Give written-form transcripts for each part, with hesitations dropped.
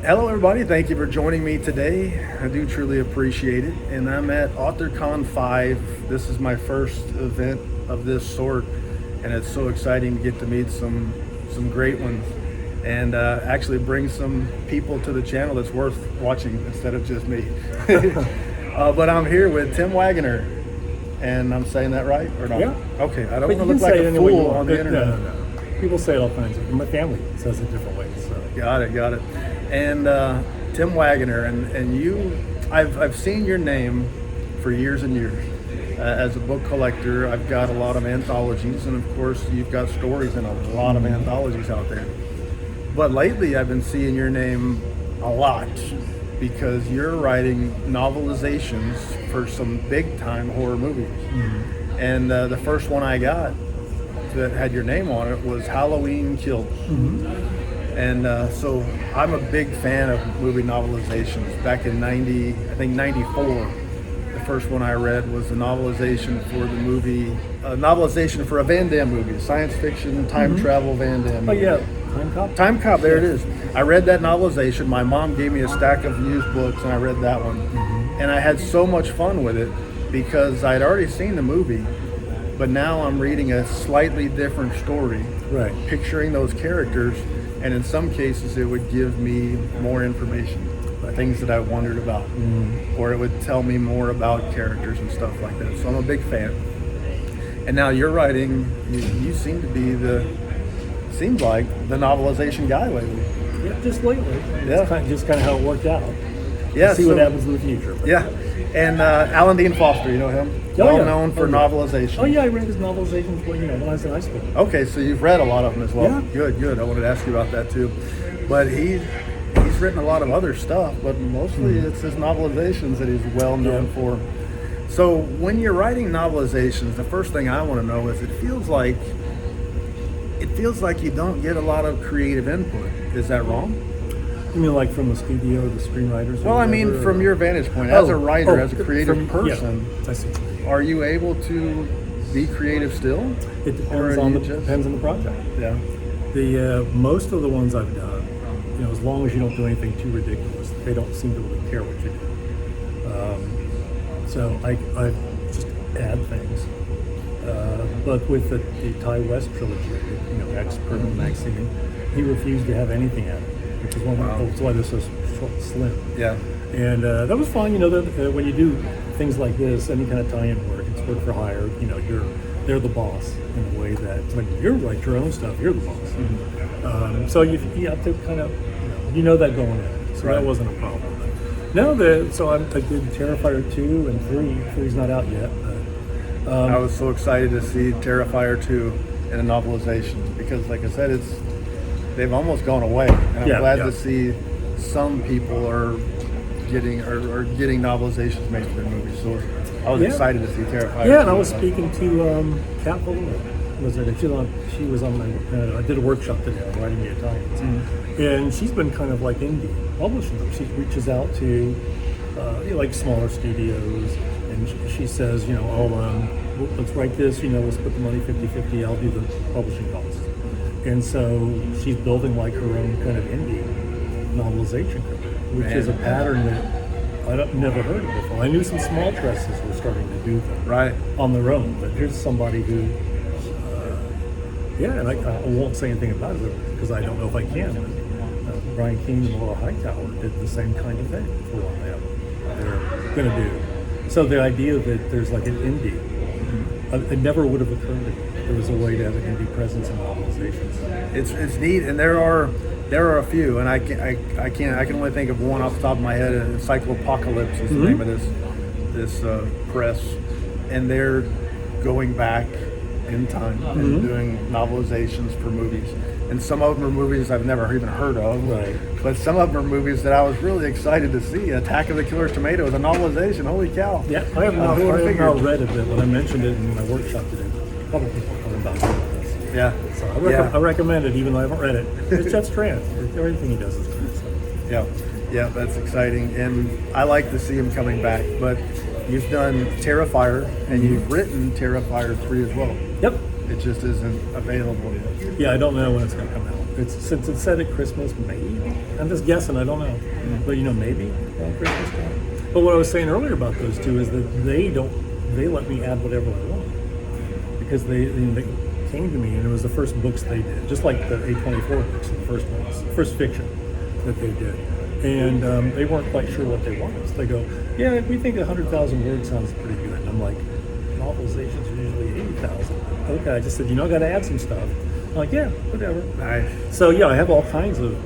Hello everybody, thank you for joining me today. I do truly appreciate it. And I'm at Authorcon 5. This is my first event of this sort, and it's so exciting to get to meet some great ones and actually bring some people to the channel that's worth watching instead of just me. But I'm here with Tim Waggoner, and I'm saying that right or not? Yeah. Okay, I don't want to look like a fool on the internet. No. People say it all kinds of. My family says it different ways. So. Got it. And Tim Waggoner, and you, I've seen your name for years and years. As a book collector, I've got a lot of anthologies, and of course you've got stories in a lot of anthologies out there. But lately I've been seeing your name a lot because you're writing novelizations for some big time horror movies. Mm-hmm. And the first one I got that had your name on it was Halloween Kills. Mm-hmm. And so I'm a big fan of movie novelizations. Back in 94, the first one I read was a novelization for the movie, a novelization for a Van Damme movie, a science fiction time travel Van Damme movie. Oh yeah, Time Cop? Time Cop, there it is. I read that novelization. My mom gave me a stack of used books and I read that one. Mm-hmm. And I had so much fun with it because I'd already seen the movie, but now I'm reading a slightly different story, right? Picturing those characters, and in some cases it would give me more information, things that I wondered about, or it would tell me more about characters and stuff like that. So I'm a big fan. And now you're writing, you seem to be seems like the novelization guy lately. Yeah, just lately. Yeah. Just kind of how it worked out. Yeah. See what happens in the future. But. Yeah. And Alan Dean Foster, you know him? Well known for novelization. Oh yeah, I read his novelizations when I was in high school. Okay, so you've read a lot of them as well. Yeah. Good. I wanted to ask you about that too. But he's written a lot of other stuff, but mostly it's his novelizations that he's well known for. So when you're writing novelizations, the first thing I want to know is it feels like you don't get a lot of creative input. Is that wrong? You mean like from the studio, the screenwriters? Well, I mean from your vantage point, as a writer, as a creative person, I see. Are you able to be creative still? It depends on the project. Yeah. The most of the ones I've done, as long as you don't do anything too ridiculous, they don't seem to really care what you do. So I just add things. But with the Ty West trilogy, Expert and MaXXXine, he refused to have anything added, which is that's why this is so slim. Yeah. And that was fun. When you do things like this, any kind of tie-in work, it's work for hire. They're the boss in a way that when you write your own stuff, you're the boss. Mm-hmm. So you have to kind of, that going in. So that wasn't a problem. Now I did Terrifier 2 and 3. 3's not out yet. But, I was so excited to see Terrifier 2 in a novelization because, like I said, they've almost gone away, and I'm glad to see some people are getting novelizations made for their movies. So I was excited to see Terrifier 2. Yeah, and I was speaking to Kat Fuller. She was on my. I did a workshop today on writing the Italians, and she's been kind of like indie publishing them. She reaches out to like smaller studios, and she says, let's write this. Let's put the money 50-50. I'll do the publishing costs. And so she's building like her own kind of indie novelization company, which is a pattern that I've never heard of before. I knew some small presses were starting to do that on their own, but here's somebody who, and I won't say anything about it because I don't know if I can. But, Brian King and Laura Hightower did the same kind of thing for what they're going to do. So the idea that there's like an indie, it never would have occurred to me. There was a way to have an indie presence in novelizations. It's neat, and there are a few, and I can only think of one off the top of my head. Encyclopocalypse is the name of this press, and they're going back in time and doing novelizations for movies. And some of them are movies I've never even heard of. Right. But some of them are movies that I was really excited to see. Attack of the Killer Tomato is a novelization. Holy cow! Yeah, I have not read it, but when I mentioned it in my workshop today, a couple people talking about this. Yeah. So I recommend it, even though I haven't read it. It's Jeff Strand. Everything he does is great. So. Yeah, that's exciting, and I like to see him coming back. But you've done Terrifier, and you've written Terrifier 3 as well. Yep. It just isn't available yet. Yeah, I don't know when it's going to come out. It's since it's set at Christmas, maybe. I'm just guessing. I don't know, but maybe around Christmas time. But what I was saying earlier about those two is that they let me add whatever I want because they came to me and it was the first books they did, just like the A24 books, the first ones, first fiction that they did. And they weren't quite sure what they wanted. So they go, yeah, we think 100,000 words sounds pretty good. And I'm like, novelizations are usually 80,000. Okay, I just said, I got to add some stuff. I'm like, yeah, whatever. Nice. So yeah, I have all kinds of,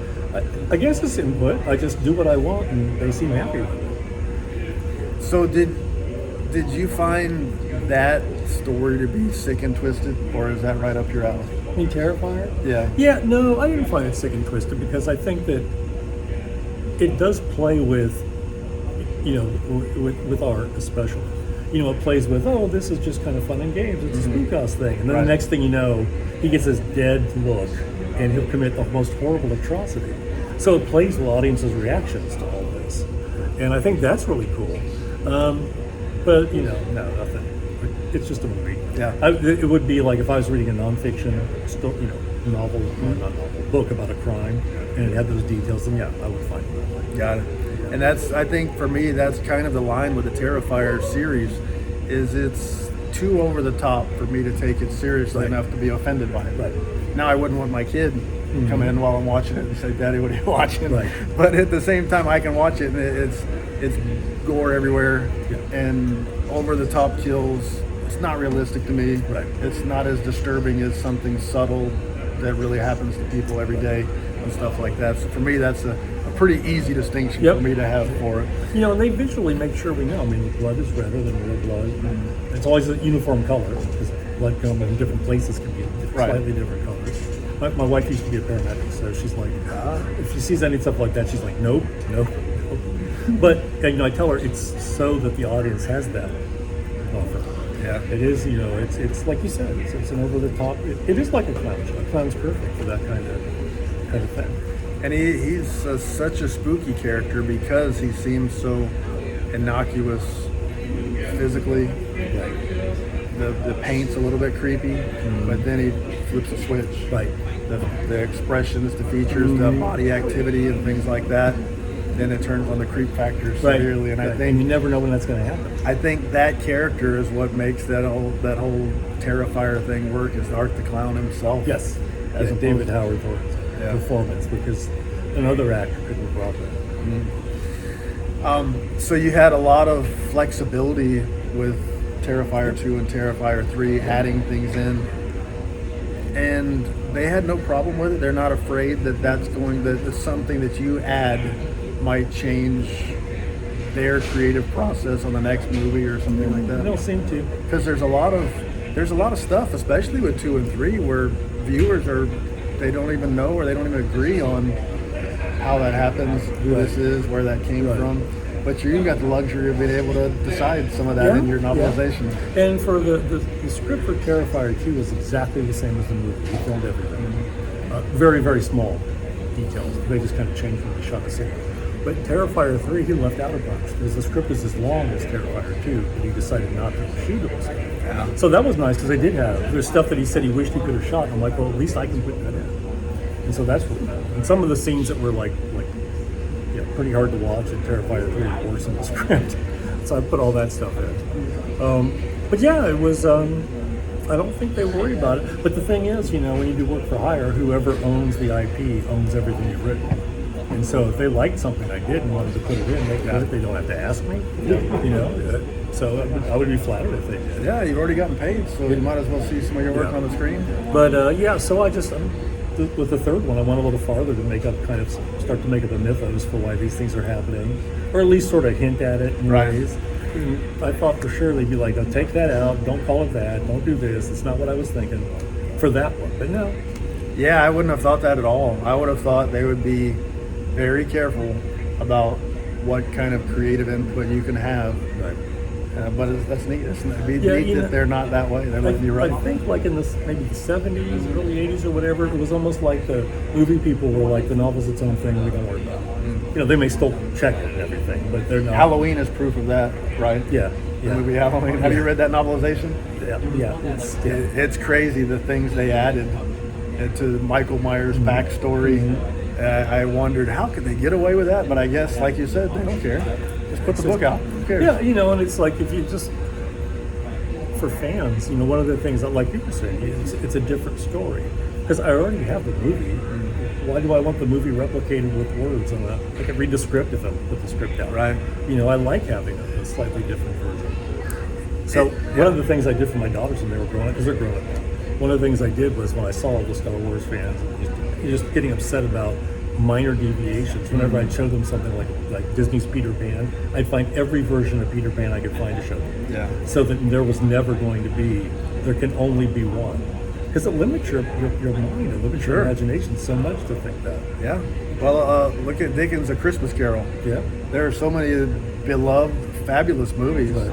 I guess it's input. I just do what I want and they seem happy with it. So did you find that story to be sick and twisted, or is that right up your alley? Me Terrifier? Yeah. Yeah, no, I didn't find it sick and twisted because I think that it does play with, with art especially. It plays with, this is just kind of fun and games. It's a spook house thing. And then the next thing you know, he gets this dead look and he'll commit the most horrible atrocity. So it plays with audiences' reactions to all this. And I think that's really cool. But, no, nothing. It's just a movie. Yeah. It would be like if I was reading a nonfiction, novel, or not novel, book about a crime, and it had those details, then I would find it. Got it. And I think for me, that's kind of the line with the Terrifier series, is it's too over the top for me to take it seriously enough to be offended by it. Right. Now I wouldn't want my kid come in while I'm watching it and say, "Daddy, what are you watching?" Right. But at the same time, I can watch it and it's gore everywhere and over the top kills. It's not realistic to me. Right. It's not as disturbing as something subtle that really happens to people every day and stuff like that. So for me, that's a pretty easy distinction for me to have for it. And they visually make sure we know. I mean, blood is redder than real blood. It's always a uniform color because blood come in different places can be slightly different colors. My wife used to be a paramedic, so she's like, if she sees any stuff like that, she's like, nope. But I tell her it's so that the audience has that buffer. Yeah, it is. It's like you said. It's an over the top. It is like a clown show. A clown's perfect for that kind of thing. And he's such a spooky character because he seems so innocuous physically. Right. The paint's a little bit creepy, but then he flips a switch. Right. The expressions, the features, the body activity, and things like that. Then it turns on the creep factor severely, and I think you never know when that's going to happen. I think that character is what makes that whole Terrifier thing work. Is Art the Clown himself? Yes, as David Howard's performance, because another actor couldn't have brought that. So you had a lot of flexibility with Terrifier 2 and Terrifier 3, adding things in, and they had no problem with it. They're not afraid that's something that you add might change their creative process on the next movie or something like that. They don't seem to, because there's a lot of stuff, especially with 2 and 3, where viewers they don't even know or they don't even agree on how that happens, who this is, where that came from. But you got the luxury of being able to decide some of that in your novelization. Yeah. And for the script for Terrifier 2 is exactly the same as the movie. We filmed everything. Very, very small details. They just kind of changed when they shot the scene. But Terrifier 3, he left out a bunch because the script is as long as Terrifier 2, but he decided not to shoot it. Yeah. So that was nice because there's stuff that he said he wished he could have shot. And I'm like, well, at least I can put that in. And so that's really cool. And some of the scenes that were pretty hard to watch in Terrifier 3 were worse in the script. So I put all that stuff in. But yeah, it was, I don't think they worry about it. But the thing is, when you do work for hire, whoever owns the IP owns everything you've written. And so if they liked something I did and wanted to put it in, they could. They don't have to ask me. So I would be flattered if they did. Yeah, you've already gotten paid, so you might as well see some of your work on the screen. But so I just with the third one, I went a little farther to start to make up a mythos for why these things are happening, or at least sort of hint at it in ways. And I thought for sure they'd be like, "Oh, take that out. Don't call it that. Don't do this. It's not what I was thinking." For that one, but no. Yeah, I wouldn't have thought that at all. I would have thought they would be very careful about what kind of creative input you can have. Right. But that's neat. It'd be neat that they're not that way. They're letting you write. I think like in maybe the 70s, early 80s or whatever, it was almost like the movie people were like, the novel's its own thing, we don't worry about it. They may still check it and everything, but they're not. Halloween is proof of that, right? Yeah. The movie Halloween. Have you read that novelization? Yeah. It's crazy the things they added into Michael Myers' backstory. I wondered how could they get away with that, but I guess, like you said, they don't care. Just put the book out. Who cares? Yeah, and it's like if you just for fans, one of the things that, like you were saying, it's a different story because I already have the movie. Why do I want the movie replicated with words on it? I can read the script if I put the script out. Right. I like having a slightly different version. So one of the things I did for my daughters when they were growing up, because they're growing up now, one of the things I did was when I saw all the Star Wars fans just getting upset about minor deviations. Whenever I'd show them something like Disney's Peter Pan, I'd find every version of Peter Pan I could find to show them. Yeah. So that there was never going to be, there can only be one. Because it limits your mind, it limits your imagination so much to think that. Yeah. Well, look at Dickens' A Christmas Carol. Yeah. There are so many beloved, fabulous movies. Right.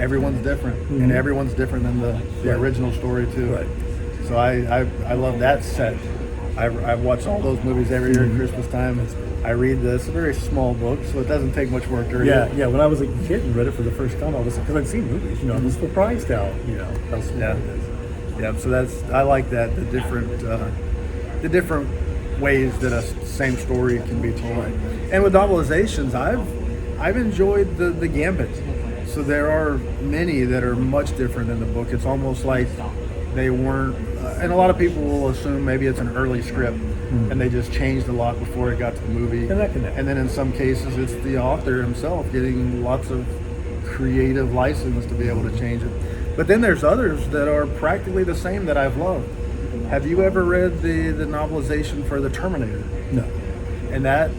Everyone's different, and everyone's different than the original story too. Right. So I love that set. I watch all those movies every year at Christmas time. I read this. It's a very small book, so it doesn't take much work to read. Yeah. When I was a kid and read it for the first time, I was, because I'd seen movies, I was surprised how small it is. Yeah, so I like that, the different ways that a same story can be told. And with novelizations, I've enjoyed the gambit. So there are many that are much different than the book. It's almost like they weren't, and a lot of people will assume maybe it's an early script and they just changed a lot before it got to the movie. And then in some cases it's the author himself getting lots of creative license to be able to change it. But then there's others that are practically the same that I've loved. Have you ever read the novelization for The Terminator? No. And that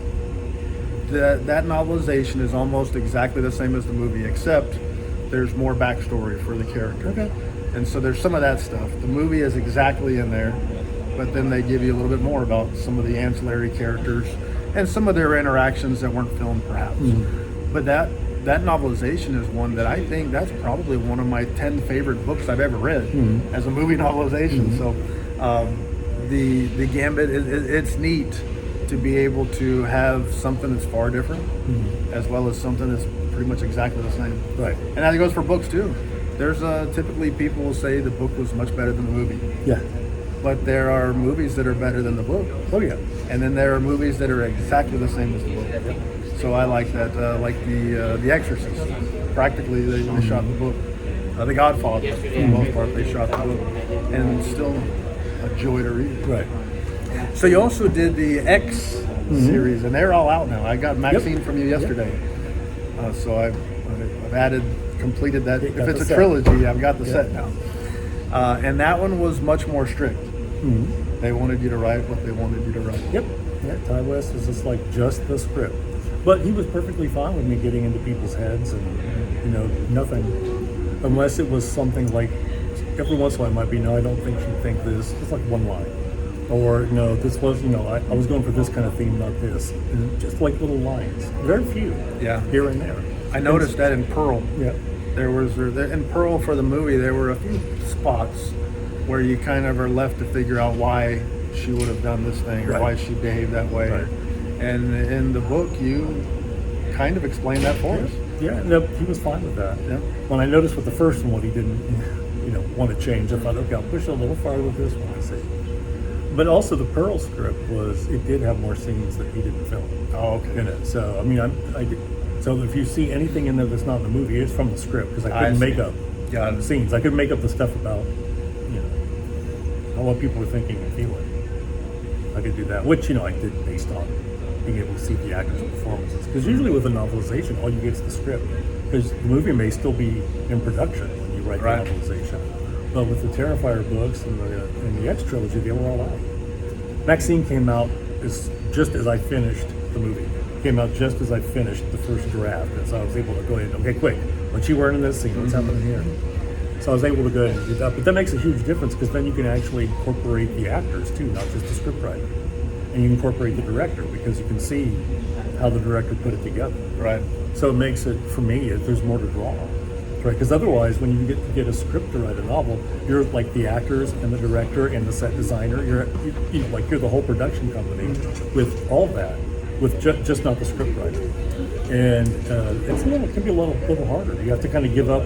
novelization is almost exactly the same as the movie, except there's more backstory for the character. Okay. And so there's some of that stuff. The movie is exactly in there, but then they give you a little bit more about some of the ancillary characters and some of their interactions that weren't filmed perhaps. But that novelization is one that I think that's probably one of my 10 favorite books I've ever read as a movie novelization. So the Gambit, it's neat to be able to have something that's far different as well as something that's pretty much exactly the same. Right. And that goes for books too. There's typically people will say the book was much better than the movie. Yeah. But there are movies that are better than the book. Oh yeah. And then there are movies that are exactly the same as the book. So I like that, like the Exorcist. Practically, they shot the book. The Godfather, for the most part, they shot the book, and it's still a joy to read. Right. So you also did the X series, and they're all out now. I got MaXXXine from you yesterday, so I've completed that. If it's a trilogy, I've got the set now. And that one was much more strict. They wanted you to write what they wanted you to write. Yep. Yeah, Ty West is just the script. But he was perfectly fine with me getting into people's heads and, nothing. Unless it was something like, every once in a while it might be, no, I don't think she'd think this. It's like one line. Or, no, this was, I was going for this kind of theme, not this. And just like little lines. Very few. Yeah. Here and there. I noticed that in Pearl. Yeah. In Pearl for the movie, there were a few spots where you kind of are left to figure out why she would have done this thing or why she behaved that way. Right. And in the book, you kind of explained that for us. Yeah, no, he was fine with that. Yeah. When I noticed with the first one, he didn't, want to change. I thought, okay, I'll push it a little farther with this one. I see. But also, the Pearl script it did have more scenes that he didn't film. Oh, okay. In it. So, I mean, I did. So if you see anything in there that's not in the movie, it's from the script because I couldn't make up scenes. I couldn't make up the stuff about, what people were thinking and feeling. I could do that, which I did based on being able to see the actors' performances. Because usually with a novelization, all you get is the script. Because the movie may still be in production when you write the novelization. But with the Terrifier books and the X trilogy, they were all out. MaXXXine came out just as I finished the movie. Came out just as I finished the first draft, and so I was able to go ahead and, okay, quick, what's she wearing in this scene? What's happening here? So I was able to go ahead and do that. But that makes a huge difference because then you can actually incorporate the actors too, not just the scriptwriter. And you can incorporate the director because you can see how the director put it together. Right. So it makes it, for me, there's more to draw. Right, because otherwise, when you get a script to write a novel, you're like the actors and the director and the set designer. You're the whole production company with all that, with just not the script writer. And it can be a little harder. You have to kind of give up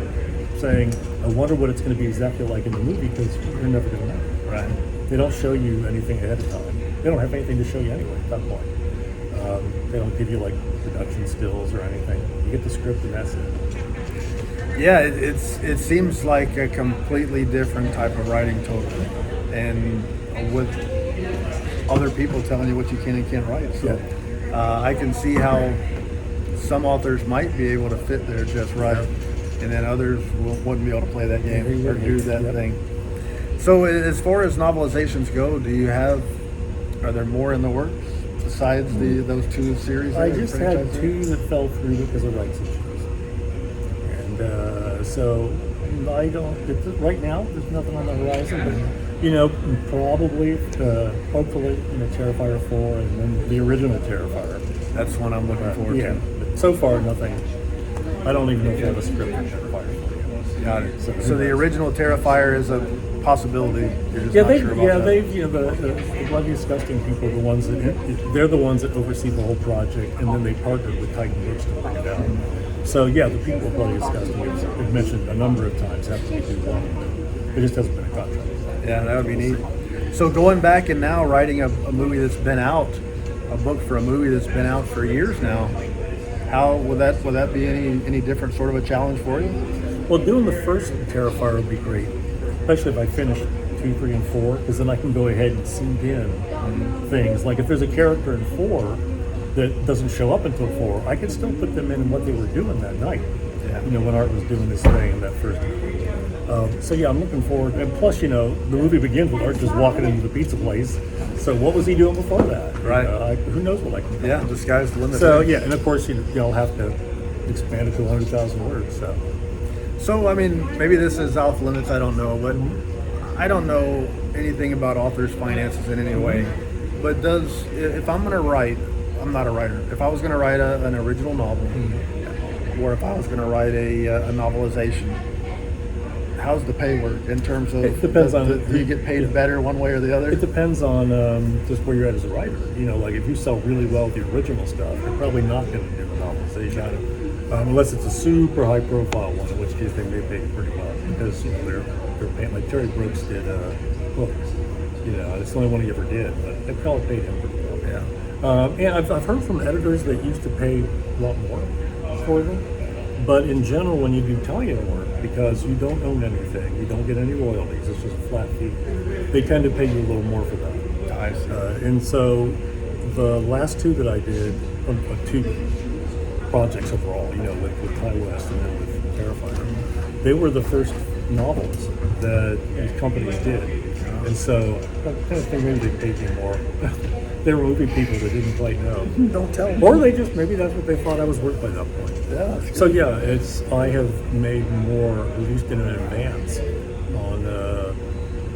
saying, I wonder what it's going to be exactly like in the movie because you're never going to know. Right. They don't show you anything ahead of time. They don't have anything to show you anyway at that point. They don't give you like production stills or anything. You get the script and that's it. Yeah, it seems like a completely different type of writing totally, and with other people telling you what you can and can't write. So I can see how some authors might be able to fit there just right, and then others wouldn't be able to play that game or do that thing. So as far as novelizations go, are there more in the works besides those two series? I just had two that fell through because of rights issues, and so I don't. Right now, there's nothing on the horizon, but you know, probably, hopefully, Terrifier 4 and then the original Terrifier. That's one I'm looking forward to. But so far, nothing. I don't even know if I have a script for Terrifier 4 yet. Got it. So the original Terrifier is a possibility. You're just not sure about that. They've the Bloody Disgusting people, they're the ones that oversee the whole project, and then they partnered with Titan Books to bring it out. So yeah, the people at Bloody Disgusting have mentioned a number of times having to do one. It just hasn't been a contract. Yeah, that would be neat. So going back and now writing a movie that's been out, a book for a movie that's been out for years now, how will that be any different sort of a challenge for you? Well, doing the first Terrifier would be great, especially if I finish 2, 3, and 4, because then I can go ahead and seed in things. Like if there's a character in 4 that doesn't show up until 4, I can still put them in what they were doing that night. Yeah. When Art was doing this thing in that first movie. So yeah, I'm looking forward. And plus, the movie begins with Art just walking into the pizza place. So what was he doing before that? Right. Who knows what I can do. Yeah, the sky's the limit. So yeah, and of course you'll have to expand it to 100,000 words. So I mean, maybe this is off limits. I don't know, but I don't know anything about authors' finances in any way. But if I'm going to write, I'm not a writer. If I was going to write an original novel, or if I was going to write a novelization, how's the pay work in terms of? It depends on. Do you get paid better one way or the other? It depends on just where you're at as a writer. Like if you sell really well with the original stuff, you're probably not going to do a novelization, unless it's a super high-profile one, in which case they may pay you pretty well because they're paying. Like Terry Brooks did books. It's the only one he ever did, but they probably paid him pretty well. Yeah. And I've heard from editors that used to pay a lot more for them. But in general, when you do tie-in work, because you don't own anything, you don't get any royalties, it's just a flat fee, they tend to pay you a little more for that. Nice. And so the last two that I did, 2 projects overall, with Ty West and then with Terrifier, they were the first novels that these companies did. And so I kind of think maybe they paid me more. They were movie people that didn't quite know. Don't tell me. Or maybe that's what they thought I was worth by that point. Yeah. So yeah, I have made more, at least in advance, on the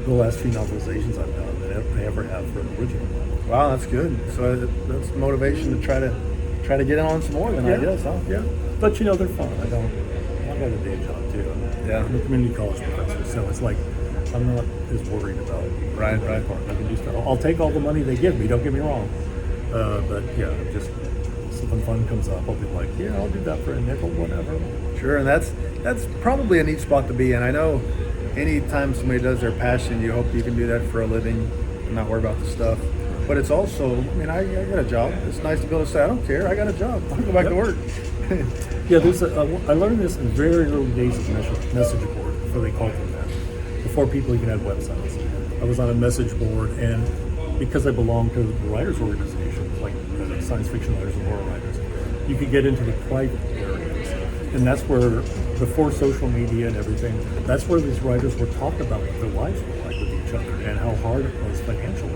last few novelizations I've done than I ever have for an original one. Wow, that's good. So that's motivation to try to get on some more then, I guess, huh? Yeah. But they're fun. I got a day job too. I'm a community college professor, so it's like I'm not as worried about right. I can do stuff. I'll take all the money they give me. Don't get me wrong. But yeah, just something fun comes up, I'll be like, yeah, I'll do that for a nickel, whatever. Sure, and that's probably a neat spot to be in. I know anytime somebody does their passion, you hope you can do that for a living and not worry about the stuff. But it's also, I got a job. It's nice to be able to say, I don't care, I got a job. I'll go back to work. Yeah, I learned this in very early days of message board, before they called them that, before people even had websites. I was on a message board, and because I belonged to the writers' organizations, like science fiction writers and horror writers, you could get into the private areas. And that's where, before social media and everything, that's where these writers were talking about what their lives were like with each other and how hard it was financially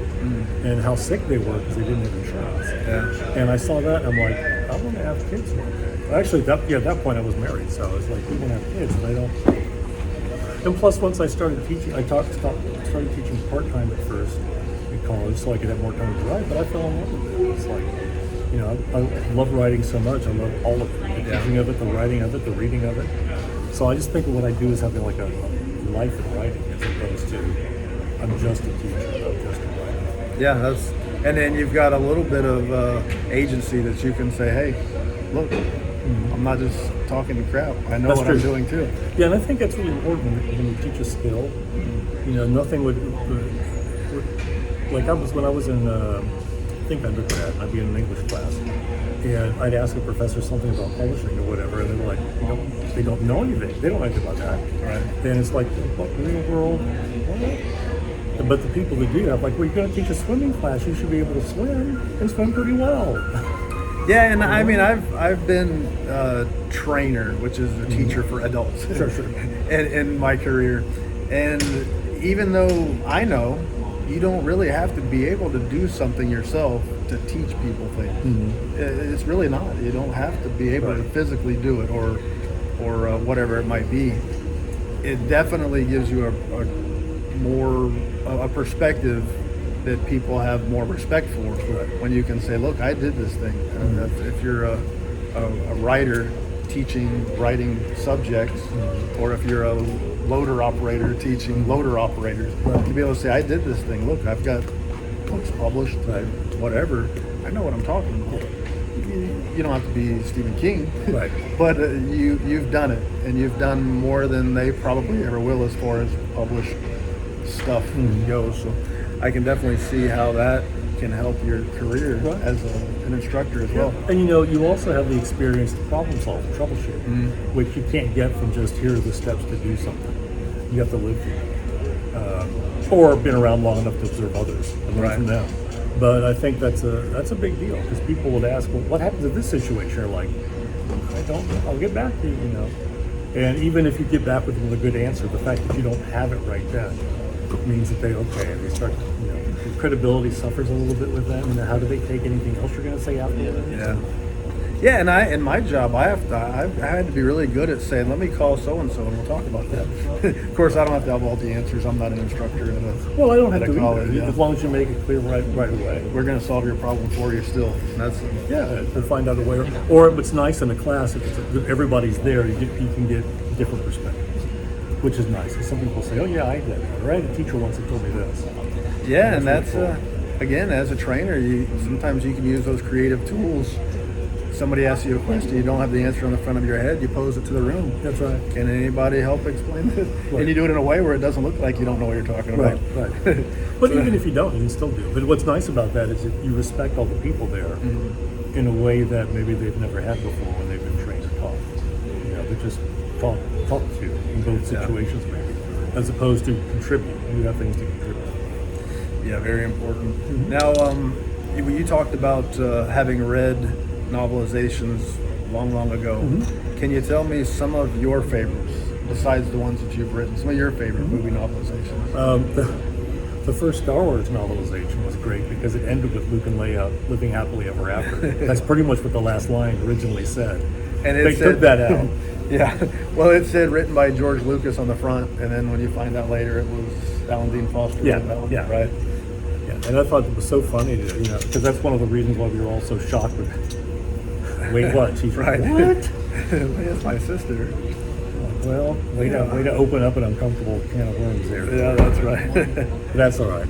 and how sick they were because they didn't have insurance. Yeah. And I saw that, and I'm like, I want to have kids one day. Actually, at that point I was married, so I was like, we want to have kids, and I don't. And plus, once I started teaching, I started teaching part-time at first in college so I could have more time to write, but I fell in love with it. It's like, I love writing so much. I love all of it. The teaching of it, the writing of it, the reading of it. So I just think of what I do is having like a life in writing as opposed to I'm just a teacher, I'm just a writer. Yeah, and then you've got a little bit of agency that you can say, hey, look, Mm-hmm. I'm not just talking crap. I know That's what true. I'm doing too. Yeah, and I think that's really important when you teach a skill. You know, nothing would like when I was in, I think undergrad, I'd be in an English class, and I'd ask a professor something about publishing or whatever, and they were like, they don't know anything. They don't know anything about that. Right. And it's like, what real world? What? But the people that do that, like, well, you're going to teach a swimming class, you should be able to swim and swim pretty well. Yeah, and I mean, I've been a trainer, which is a teacher for adults, Sure. in my career, and even though I know you don't really have to be able to do something yourself to teach people things. It's really not. You don't have to be able to physically do it, or whatever it might be. It definitely gives you a perspective that people have more respect for when you can say, look, I did this thing. If you're a writer teaching writing subjects, or if you're a loader operator teaching loader operators, to be able to say, I did this thing. Look, I've got books published, whatever. I know what I'm talking about. You don't have to be Stephen King, Right. but you've done it, and you've done more than they probably ever will as far as published stuff goes. So I can definitely see how that can help your career as an instructor as well. And you know, you also have the experience to problem solve, troubleshoot, which you can't get from just here are the steps to do something. You have to live through it, or been around long enough to observe others and learn from them. But I think that's a big deal, because people would ask, well, what happens in this situation? You're like, I don't know. I'll get back to you, you know. And even if you get back with them with a good answer, the fact that you don't have it right then means that they start, you know, your credibility suffers a little bit with them. And how do they take anything else you're going to say after that? Yeah, and in my job, I had to be really good at saying, let me call so-and-so and we'll talk about that. Of course, I don't have to have all the answers. I'm not an instructor at a Well, I don't have at a to college. either, as long as you make it clear right away. We're going to solve your problem for you still. And that's To find out a way. Or what's nice in a class, if everybody's there, you can get different perspectives, which is nice. Because some people say, oh yeah, I did that. Or I had a teacher once that told me this. Yeah, and that's again, as a trainer, sometimes you can use those creative tools. Somebody asks you a question, you don't have the answer on the front of your head, you pose it to the room. That's right. Can anybody help explain it? And you do it in a way where it doesn't look like you don't know what you're talking about. Right. But even if you don't, you can still do it. But what's nice about that is that you respect all the people there in a way that maybe they've never had before when they've been trained or taught. You know, they're just talked to in both situations maybe, as opposed to contribute. You have things to contribute. Yeah, very important. Now, you talked about having read Novelizations long ago. Can you tell me some of your favorites, besides the ones that you've written, some of your favorite movie novelizations? The first Star Wars novelization was great because it ended with Luke and Leia living happily ever after. That's pretty much what the last line originally said. And they took that out. Yeah, well, it said written by George Lucas on the front, and then when you find out later, it was Alan Dean Foster. Yeah, right. Yeah, and I thought it was so funny, because that's one of the reasons why we were all so shocked with it. Wait, what? She's right. What? That's my sister. Well, way to open up an uncomfortable can of worms there. Yeah, that's right. But that's all right.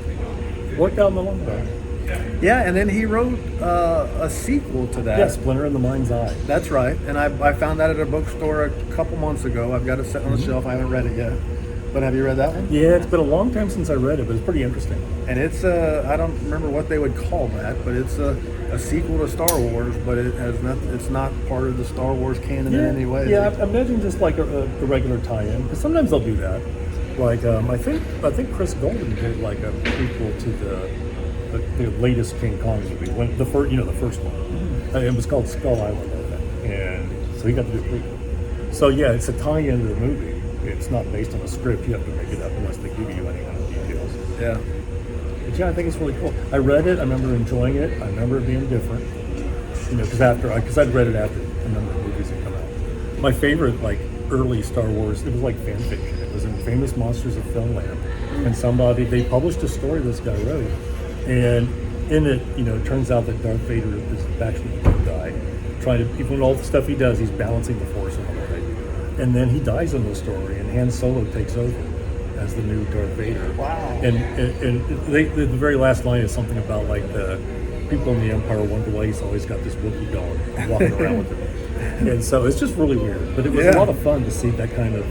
Worked out in the long run. Yeah, and then he wrote a sequel to that. Yeah, Splinter in the Mind's Eye. That's right. And I found that at a bookstore a couple months ago. I've got it set on the shelf. I haven't read it yet. But have you read that one? Yeah, it's been a long time since I read it, but it's pretty interesting. And it's I don't remember what they would call that, but it's a sequel to Star Wars, but it's not part of the Star Wars canon in any way. Yeah, I imagine just like a regular tie-in, because sometimes they'll do that. Like I think Chris Golden did like a prequel to the latest King Kong movie, the first one. It was called Skull Island, I think, and so he got to do a prequel. So yeah, it's a tie-in to the movie. It's not based on a script. You have to make it up unless they give you any kind of details. Yeah. But yeah, I think it's really cool. I read it. I remember enjoying it. I remember it being different. You know, because I'd read it after a number of movies had come out. My favorite, like early Star Wars, it was like fan fiction. It was in Famous Monsters of Filmland, and they published a story this guy wrote, and in it, it turns out that Darth Vader is actually a good guy, even all the stuff he does, he's balancing the Force and all that. And then he dies in the story, and Han Solo takes over as the new Darth Vader. Wow. And the very last line is something about like the people in the Empire wonder why he's always got this Wookiee dog walking around with him. And so it's just really weird. But it was a lot of fun to see that kind of,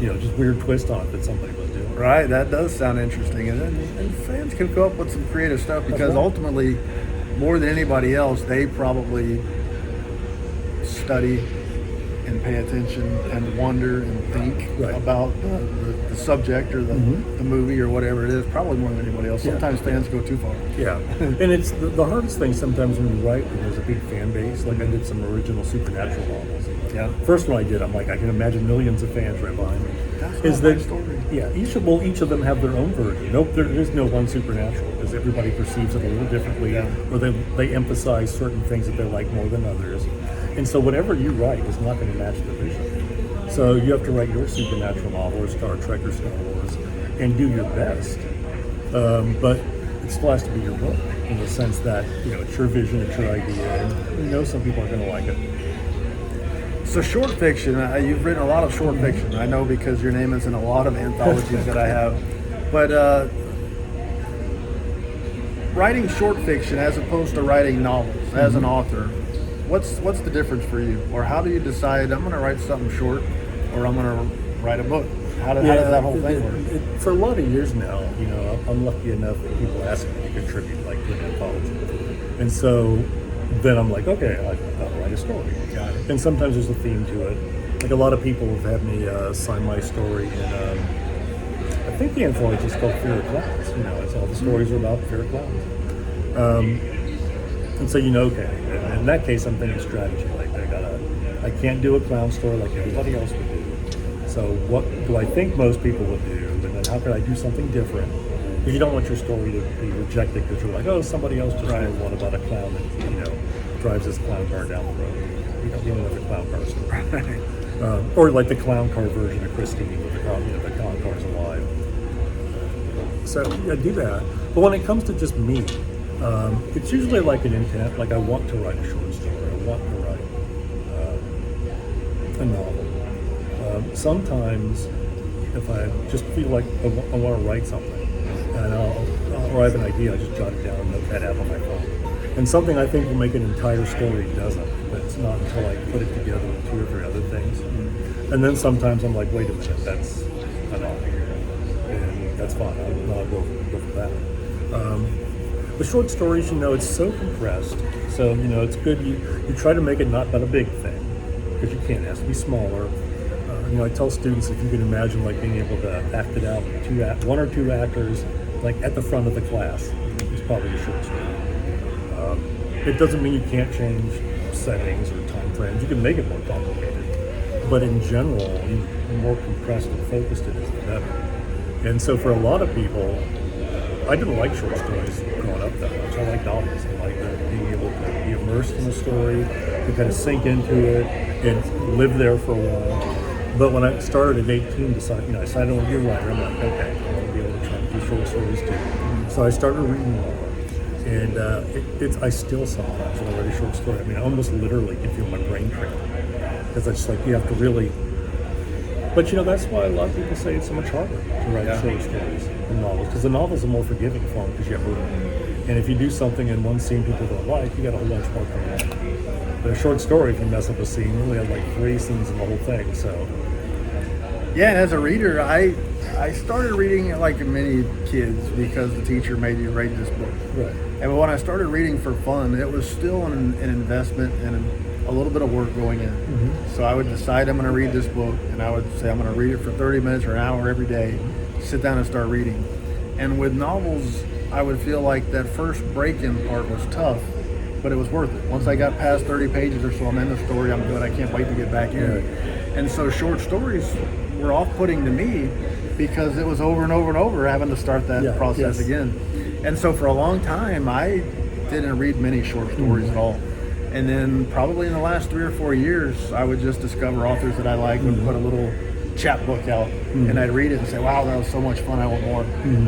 just weird twist on it that somebody was doing. Right, that does sound interesting. And fans can come up with some creative stuff because ultimately, more than anybody else, they probably study and pay attention and wonder and think about the subject or the movie or whatever it is, probably more than anybody else. Sometimes fans go too far. Yeah, and it's the hardest thing sometimes when you write when there's a big fan base. Like I did some original supernatural novels. First one I did, I'm like, I can imagine millions of fans right behind me. That's my story. Yeah, each of them have their own version. Nope, there is no one supernatural because everybody perceives it a little differently, or they emphasize certain things that they like more than others. And so whatever you write is not going to match the vision. So you have to write your supernatural novel or Star Trek or Star Wars and do your best. But it still has to be your book in the sense that, it's your vision, it's your idea, and some people are going to like it. So short fiction, you've written a lot of short fiction. I know because your name is in a lot of anthologies that I have. But writing short fiction as opposed to writing novels as an author, what's the difference for you? Or how do you decide I'm going to write something short or I'm going to write a book? How does that whole thing work? For a lot of years now, I'm lucky enough that people ask me to contribute like to an anthology. And so then I'm like, okay, I'll write a story. Got it. And sometimes there's a theme to it. Like a lot of people have had me sign my story in, I think the anthology is called Fear of Clowns. It's all the stories are about fear of clowns. And so okay, in that case I'm thinking strategy. Like I can't do a clown story like everybody else would do. So what do I think most people would do? And then how could I do something different? Because you don't want your story to be rejected because you're like, oh, somebody else just wrote one about a clown that drives this clown car down the road. You don't need another clown car story. Or like the clown car version of Christine, where the clown car's alive. So do that. But when it comes to just me, it's usually like an intent. Like I want to write a short story. I want to write a novel. Sometimes, if I just feel like I want to write something, and or I have an idea, I just jot it down in a notepad app on my phone. And something I think will make an entire story doesn't. But it's not until I put it together with two or three other things. And then sometimes I'm like, wait a minute, that's enough. And that's fine. I'll go for that. The short stories, it's so compressed. So, it's good. You try to make it not but a big thing because you can't. It has to be smaller. I tell students if you can imagine like being able to act it out with one or two actors like at the front of the class, it's probably a short story. It doesn't mean you can't change settings or time frames. You can make it more complicated. But in general, the more compressed and focused it is, the better. And so for a lot of people, I didn't like short stories growing up that much. I like novels. I like being able to be immersed in a story, to kind of sink into it and live there for a while. But when I started at 18, I decided I want to be a writer. I'm like, okay, I want to be able to try and do short stories too. So I started reading more. And I still sometimes, when I write a short story, I almost literally can feel my brain cramp. Because it's like you have to really... But that's why a lot of people say it's so much harder to write short stories than novels. Because the novel's a more forgiving form because you have room. And if you do something in one scene people don't like, you got a whole bunch more coming out. But a short story, if you mess up a scene, you only have like 3 scenes in the whole thing, so... Yeah, and as a reader, I started reading like many kids because the teacher made you read this book. Right. And when I started reading for fun, it was still an investment and a little bit of work going in. Mm-hmm. So I would decide I'm going to read this book, and I would say I'm going to read it for 30 minutes or an hour every day, sit down and start reading. And with novels, I would feel like that first break-in part was tough, but it was worth it. Once I got past 30 pages or so, I'm in the story, I'm good, I can't wait to get back in. Right. And so short stories were off-putting to me because it was over and over and over having to start that process again. And so for a long time, I didn't read many short stories at all. And then probably in the last 3 or 4 years, I would just discover authors that I liked and put a little chapbook out, and I'd read it and say, wow, that was so much fun, I want more.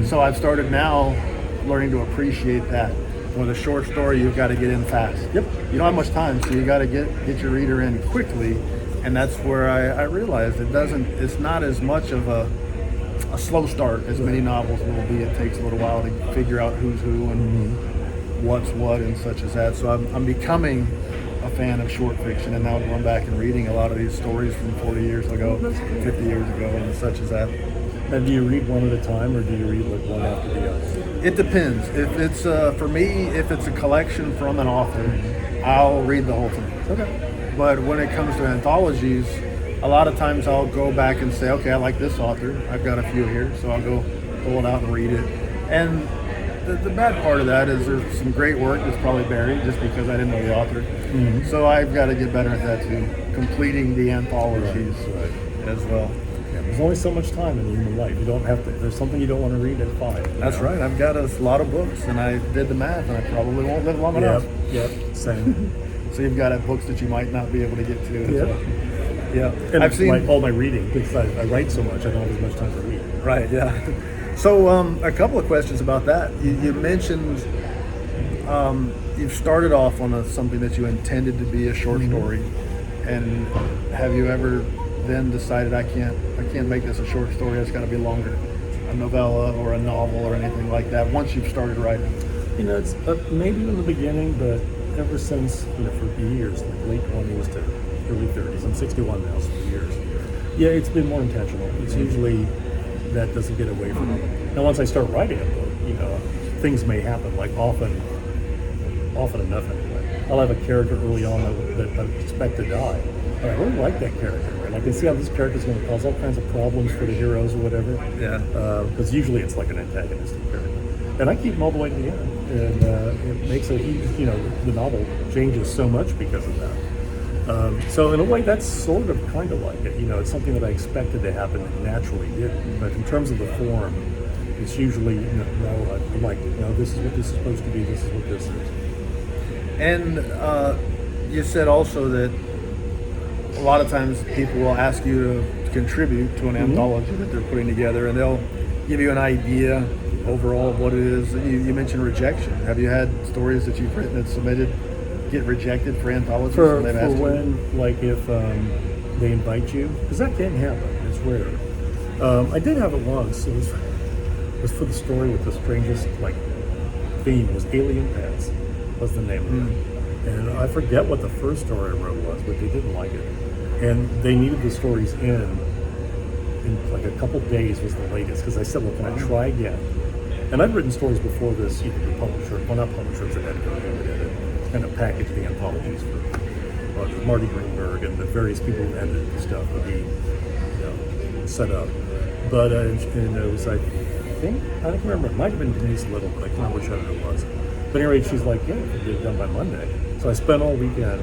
So I've started now learning to appreciate that. With a short story, you've got to get in fast. Yep. You don't have much time, so you got to get your reader in quickly. And that's where I realized it's not as much of a slow start as many novels will be. It takes a little while to figure out who's who and what's what and such as that. So I'm becoming a fan of short fiction and now going back and reading a lot of these stories from 40 years ago, 50 years ago, and such as that. And do you read one at a time, or do you read like one after the other? It depends. If it's for me, if it's a collection from an author, I'll read the whole thing. Okay. But when it comes to anthologies, a lot of times I'll go back and say, okay, I like this author. I've got a few here, so I'll go pull it out and read it. And the bad part of that is there's some great work that's probably buried just because I didn't know the author. Mm-hmm. So I've got to get better at that too, completing the anthologies as well. Yeah, there's only so much time in human life. You don't have to. There's something you don't want to read at 5. That's right. I've got a lot of books, and I did the math, and I probably won't live long enough. Yep. Same. So you've got books that you might not be able to get to. Yep. Yeah. And I've seen all my reading, because I write so much, I don't have as much time to read. Right. Yeah. So a couple of questions about that. You mentioned you've started off on something that you intended to be a short story, and have you ever then decided I can't make this a short story? It's got to be longer, a novella or a novel or anything like that. Once you've started writing, You know, it's maybe in the beginning, but ever since, for years, like late 20s to early 30s. I'm 61 now, so for years. Yeah, it's been more intentional. It's usually that doesn't get away from it. Now, once I start writing a book, things may happen. Like often enough anyway. I'll have a character early on that I expect to die, but I really like that character. And I can see how this character is going to cause all kinds of problems for the heroes or whatever. Yeah. Because usually it's like an antagonistic character. And I keep them all the way to the end. And it makes it, the novel changes so much because of that. So in a way, that's sort of kind of like it. It's something that I expected to happen and naturally did. But in terms of the form, it's usually, I'm like, this is what this is supposed to be, this is what this is. And you said also that a lot of times people will ask you to contribute to an anthology that they're putting together, and they'll give you an idea overall of what it is. You mentioned rejection. Have you had stories that you've written that submitted get rejected for anthologies? For if they invite you, because that can happen. It's rare. I did have it once. It was for the story with the strangest theme. It was Alien Pets was the name of it. And I forget what the first story I wrote was, but they didn't like it. And they needed the stories in like a couple days was the latest, because I said, well, can I try again? And I'd written stories before this, the publisher, well, not publishers, and editor who did it, kind of packaged the anthologies for Marty Greenberg and the various people who edited the stuff would be set up. But and it was, I don't remember, it might have been Denise Little, but I can't remember which editor it was. But anyway, she's like, yeah, you can get it done by Monday. So I spent all weekend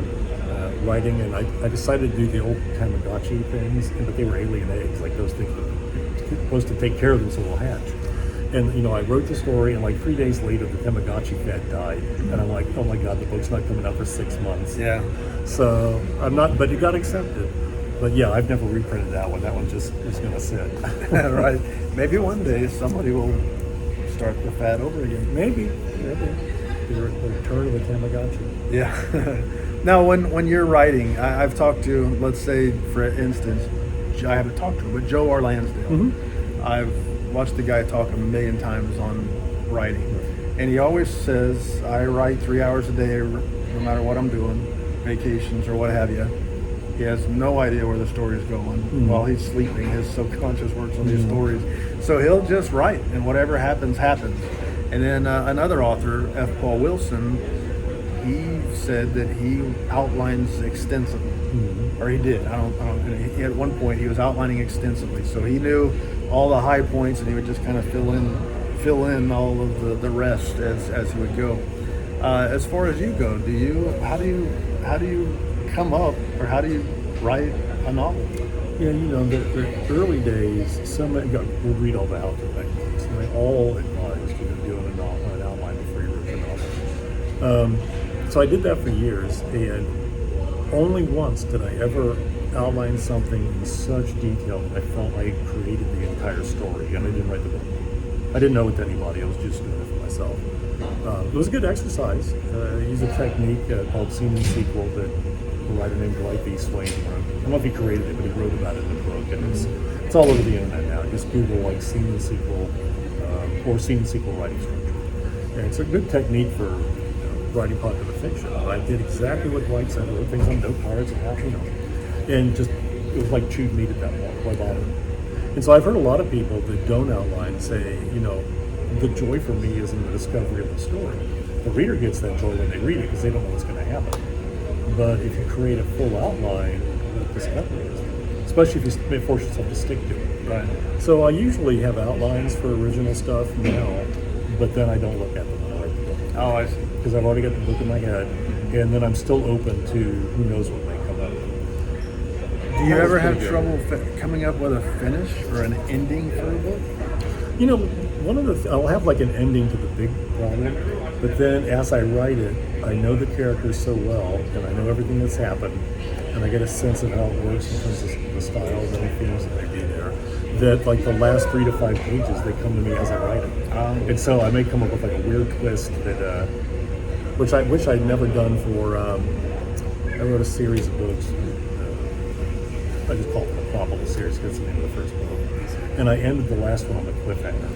writing, and I decided to do the old Tamagotchi things, but they were alien eggs, like those things that are supposed to take care of them so they'll hatch. And I wrote the story, and 3 days later, the Tamagotchi cat died, and I'm like, oh my God, the book's not coming out for 6 months. Yeah. So I'm not, but it got accepted. But yeah, I've never reprinted that one. That one just is going to sit. Right. Maybe one day somebody will start the fad over again. Maybe. The return of the Tamagotchi. Yeah. Now, when you're writing, I've talked to, let's say, for instance, I haven't talked to him, but Joe R. Lansdale. Mm-hmm. I've watched the guy talk a million times on writing. And he always says, I write 3 hours a day, no matter what I'm doing, vacations or what have you. He has no idea where the story is going. While he's sleeping, his subconscious works on these stories. So he'll just write, and whatever happens, happens. And then another author, F. Paul Wilson, he said that he outlines extensively, or he did. At one point, he was outlining extensively, so he knew all the high points, and he would just kind of fill in all of the rest as he would go. As far as you go, how do you come up, or how do you write a novel? Yeah, the early days, somebody would read all the how-to techniques, and they all advised doing an outline before you wrote your novel. So I did that for years, and only once did I ever outline something in such detail that I felt I had created the entire story, and I didn't write the book. I didn't know it to anybody, I was just doing it for myself. It was a good exercise. I used a technique called scene and sequel that a writer named Dwight B. Swain wrote. I don't know if he created it, but he wrote about it in the book, and it's all over the internet now. Just Google scene and sequel or scene and sequel writing structure. And it's a good technique for writing popular fiction. I did exactly what Dwight said. I wrote things on note cards and half, and just it was like chewed meat at that point. Why bother? And so I've heard a lot of people that don't outline say, the joy for me is in the discovery of the story. The reader gets that joy when they read it because they don't know what's going to happen. But if you create a full outline, the discovery is, especially if you force yourself to stick to it. Right. So I usually have outlines for original stuff now, but then I don't look at them when I write the book. Oh, I see. Because I've already got the book in my head, and then I'm still open to who knows what may come up. Do you ever have trouble coming up with a finish or an ending for a book? One of I'll have like an ending to the big problem, but then as I write it, I know the characters so well, and I know everything that's happened, and I get a sense of how it works in terms of the style and the themes that may be there, that like the last 3 to 5 pages, they come to me as I write it. And so I may come up with like a weird twist that, which I'd never done for, I wrote a series of books, I just called it the Acropolis series because it's the name of the first book. And I ended the last one on a cliffhanger.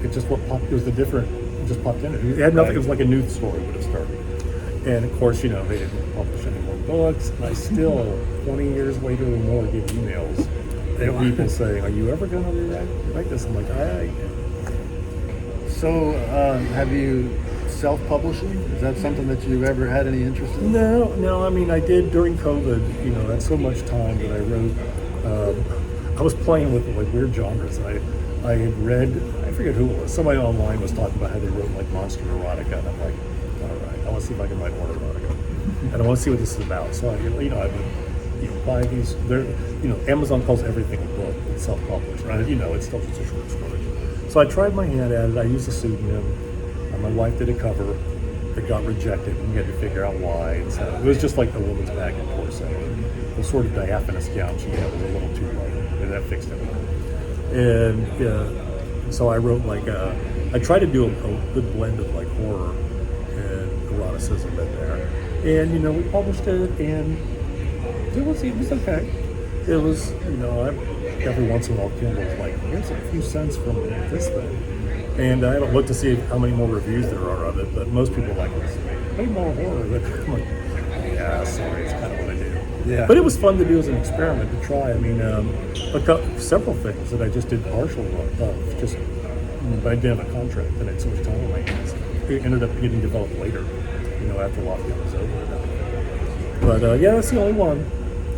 It just it just popped in. It had nothing. It was like a new story would have started. And of course, they didn't publish any more books. And I still, 20 years later or more, get emails from people saying, "Are you ever going to rewrite this?" I'm like, I am. So, have you self-publishing? Is that something that you've ever had any interest in? No. I mean, I did during COVID. That's so much time that I wrote. I was playing with like weird genres. I had read, I forget who it was, somebody online was talking about how they wrote like monster erotica, and I'm like, all right, I want to see if I can write more erotica. And I want to see what this is about. So I would, buy these, Amazon calls everything a book, it's self-published, right? It's still just a short story. So I tried my hand at it, I used a pseudonym, my wife did a cover that got rejected, and we had to figure out why. And so it was just like the woman's bag and torso. The sort of diaphanous gown she had was a little too light, and that fixed it. And so I wrote I tried to do a good blend of like horror and eroticism in there. And, we published it, and it was okay. It was, every once in a while Kindle's like, here's a few cents from this thing. And I haven't looked to see how many more reviews there are of it, but most people like this. Way more horror. But I'm like, yeah, sorry, it's kind of what I do. Yeah. But it was fun to do as an experiment to try. I mean, several things that I just did partial of, just but I didn't have a contract and I had so much time on my hands. It ended up getting developed later, after lockdown was over. But yeah, that's the only one.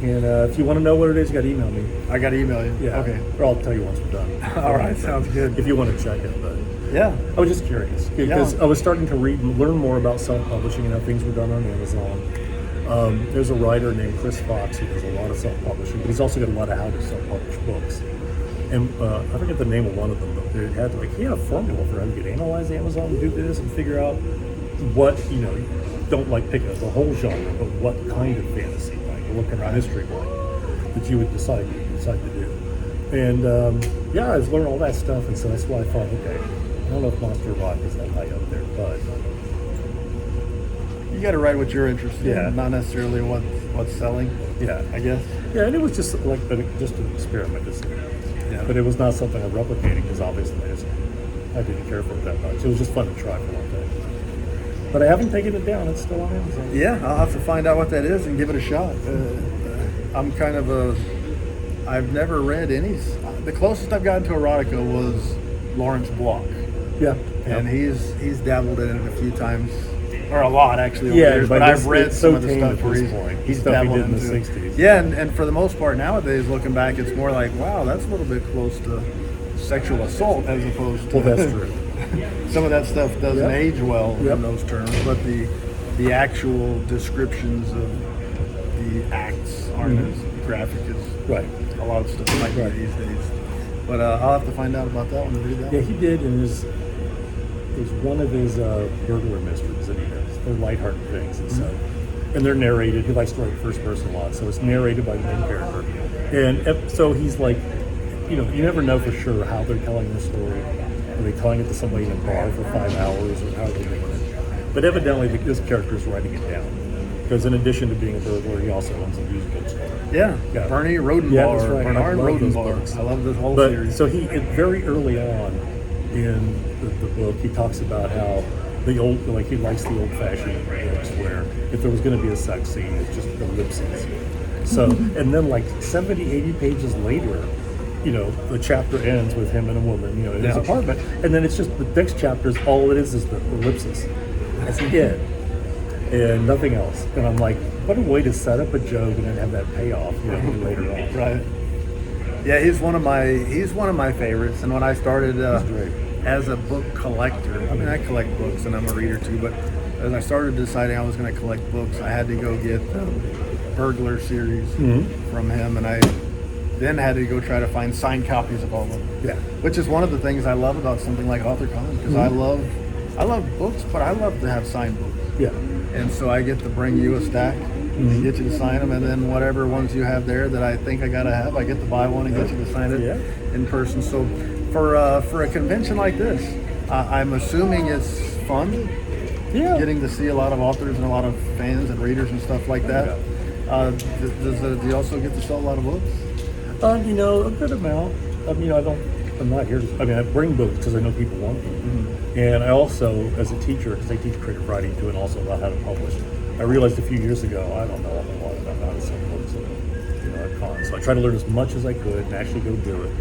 And if you want to know what it is, you got to email me. I got to email you. Yeah. Okay. Or I'll tell you once we're done. All right, sounds good. If you want to check it, but yeah, I was just curious because I was starting to read and learn more about self-publishing and how things were done on Amazon. There's a writer named Chris Fox who does a lot of self-publishing, but he's also got a lot of how to self-publish books. And I forget the name of one of them, but he had a formula for how you could analyze Amazon and do this and figure out what, don't pick the whole genre, but what kind of fantasy, what kind of mystery that you would decide to do. And I was learning all that stuff, and so that's why I thought, okay, I don't know if Monster Rock is that high up there, but you got to write what you're interested in, not necessarily what's selling. Yeah, I guess. Yeah, and it was just just an experiment. But it was not something I'm replicating because obviously I didn't care for it that much. It was just fun to try for one day. But I haven't taken it down. It's still on Amazon. Yeah, I'll have to find out what that is and give it a shot. I'm kind of I've never read any. The closest I've gotten to erotica was Lawrence Block. Yeah. And he's dabbled in it a few times. Or a lot, actually, over the years, but I've read some of the stuff where he's dabbled in the into. 60s. Yeah, and for the most part nowadays, looking back, it's more like, wow, that's a little bit close to sexual assault as opposed to... Well, that's true. Some of that stuff doesn't age well in those terms, but the actual descriptions of the acts aren't as graphic as a lot of stuff might be these days. But I'll have to find out about that one and read that. Yeah, he did, and it was one of his burglar mysteries that he does. They're lighthearted things, and they're narrated. He likes to write first person a lot, so it's narrated by the main character. And so he's like, you never know for sure how they're telling the story. Are they telling it to somebody in a bar for 5 hours, or how are they doing it? But evidently, this character is writing it down. Because in addition to being a burglar, he also owns a music bookstore. Yeah. Bernie Rodenbar. Yeah, that's right. Bernard Rodenbar. I love this whole series. So very early on in the book, he talks about how the old, like he likes the old-fashioned books where if there was going to be a sex scene, it's just ellipses. So, and then like 70, 80 pages later, you know, the chapter ends with him and a woman, you know, in his apartment, and then it's just the next chapter is all it is the ellipsis. That's it, and nothing else. And I'm like, what a way to set up a joke and then have that payoff, you know, later on. Right. Yeah, he's one of my favorites. And when I started as a book collector, I mean, I collect books and I'm a reader too, but as I started deciding I was going to collect books, I had to go get the Burglar series from him, and I then had to go try to find signed copies of all of them. Yeah. Which is one of the things I love about something like Authorcon, because I love books, but I love to have signed books. Yeah. And so I get to bring you a stack, get you to sign them, and then whatever ones you have there that I think I gotta have, I get to buy one and get you to sign it in person. So for a convention like this, I'm assuming it's fun. Yeah. Getting to see a lot of authors and a lot of fans and readers and stuff like that. Do you also get to sell a lot of books? You know, a good amount. I mean, I'm not here to, I mean, I bring books because I know people want them. And I also, as a teacher, because I teach creative writing too, and also about how to publish, I realized a few years ago, I don't know a whole lot about how to sell books at cons. So I try to learn as much as I could and actually go do it.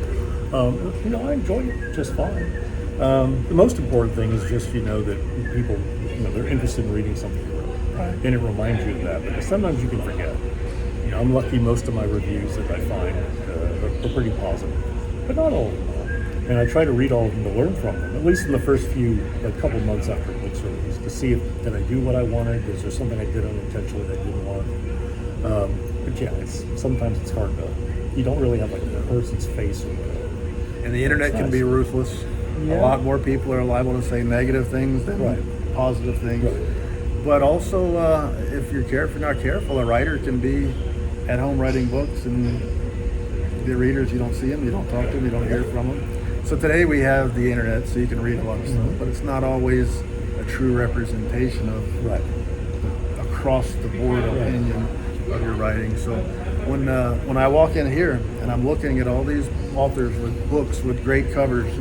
You know, I enjoy it just fine. The most important thing is just, you know, that people, you know, they're interested in reading something you wrote. Right. And it reminds you of that, because sometimes you can forget. You know, I'm lucky most of my reviews that I find are pretty positive, but not all of them are. And I try to read all of them to learn from them, at least in the first few, like, couple months after a book's released, to see if did I do what I wanted, is there something I did unintentionally that I didn't want. But yeah, sometimes it's hard to, you don't really have like a person's face. And the internet can be ruthless. A lot more people are liable to say negative things than positive things. Right. But also, if you're not careful, a writer can be at home writing books, and the readers, you don't see them, you don't talk to them, you don't hear from them. So today we have the internet, so you can read a lot of stuff, but it's not always a true representation of across the board opinion of your writing. So when I walk in here and I'm looking at all these authors with books with great covers,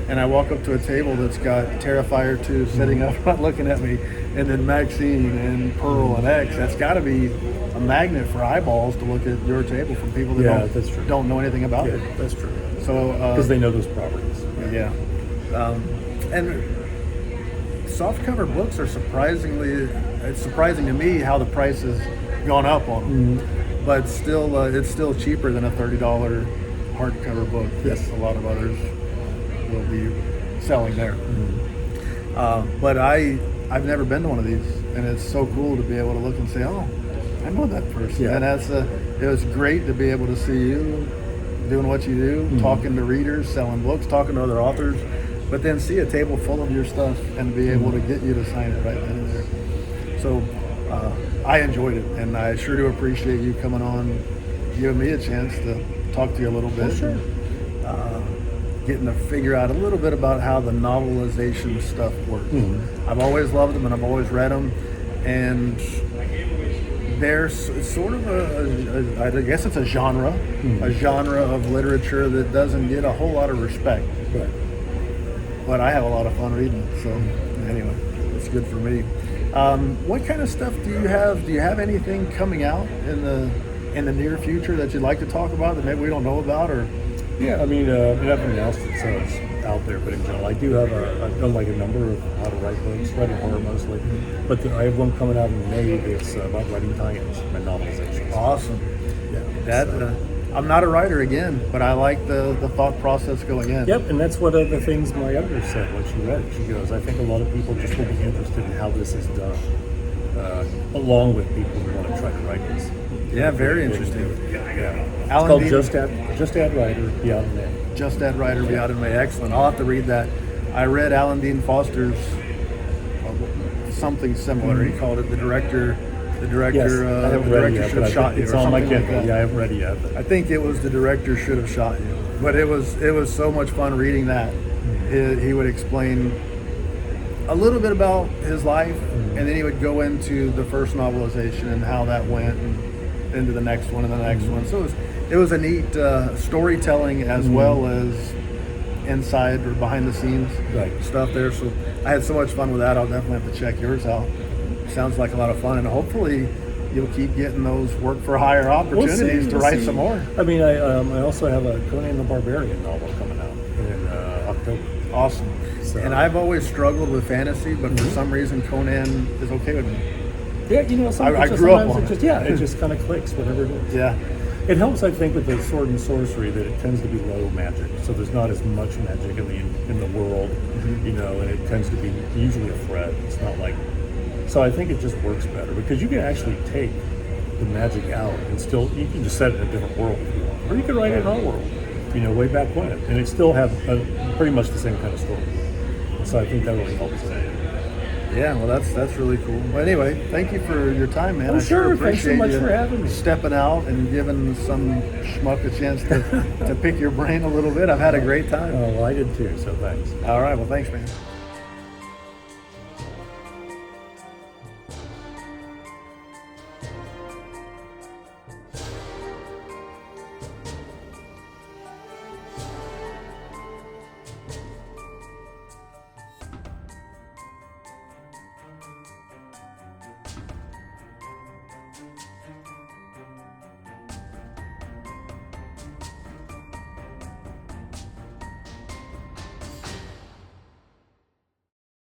and I walk up to a table that's got Terrifier 2 sitting up front looking at me, and then MaXXXine and Pearl and X, that's got to be a magnet for eyeballs to look at your table from people that don't know anything about it. That's true. So because they know those properties. Yeah. And softcover books are it's surprising to me how the price has gone up on them. But still, it's still cheaper than a $30 hardcover book. Yes, a lot of others will be selling there. But I've never been to one of these, and it's so cool to be able to look and say, oh, I know that person. And it was great to be able to see you doing what you do, talking to readers, selling books, talking to other authors, but then see a table full of your stuff and be able to get you to sign it right then and there. So I enjoyed it, and I sure do appreciate you coming on, giving me a chance to talk to you a little bit. Sure. Getting to figure out a little bit about how the novelization stuff works. I've always loved them and I've always read them, and there's sort of I guess it's a genre of literature that doesn't get a whole lot of respect. Right. But I have a lot of fun reading it, so anyway, it's good for me. What kind of stuff do you have? Do you have anything coming out in the near future that you'd like to talk about that maybe we don't know about? Or yeah, I mean, I haven't announced it, so it's out there, but in general, I do have I've done like a number of how to write books, writing horror mostly, but I have one coming out in May that's about writing tie-ins and novelizations. Awesome. Yeah. I'm not a writer again, but I like the thought process going in. Yep, and that's one of the things my editor said when she read it. She goes, I think a lot of people just will be interested in how this is done, along with people who want to try to write this. Yeah, very interesting. Yeah. It's called Just Add Writer, Be Out in May. Just Add Writer, Be Out in May. Excellent. I'll have to read that. I read Alan Dean Foster's something similar. He called it The Director Should Have Shot You. It's on my Kindle. Yeah, I haven't read it yet. I think it was The Director Should Have Shot You. But it was so much fun reading that. He would explain a little bit about his life, and then he would go into the first novelization and how that went, and into the next one and the next one. So it was a neat storytelling as well as inside or behind the scenes Right. stuff there. So I had so much fun with that. I'll definitely have to check yours out. Sounds like a lot of fun, and hopefully you'll keep getting those work for hire opportunities to write some more. I mean, I also have a Conan the Barbarian novel coming out in October. Awesome. So- And I've always struggled with fantasy, but for some reason Conan is okay with me. Yeah, you know, I grew up on it. it just kind of clicks, whatever it is. Yeah. It helps, I think, with the sword and sorcery that it tends to be low magic, so there's not as much magic in the world, you know, and it tends to be usually a threat. It's not like, so I think it just works better because you can actually take the magic out and still you can just set it in a different world if you want, or you can write it in our world, you know, way back when, and it still have pretty much the same kind of story. So I think that really helps. Yeah, well, that's really cool. Well, anyway, thank you for your time, man. Oh, I sure. Thanks so appreciate much you for having me. stepping out and giving some schmuck a chance to pick your brain a little bit. I've had a great time. Oh, well, I did too. So thanks. All right, well, thanks, man.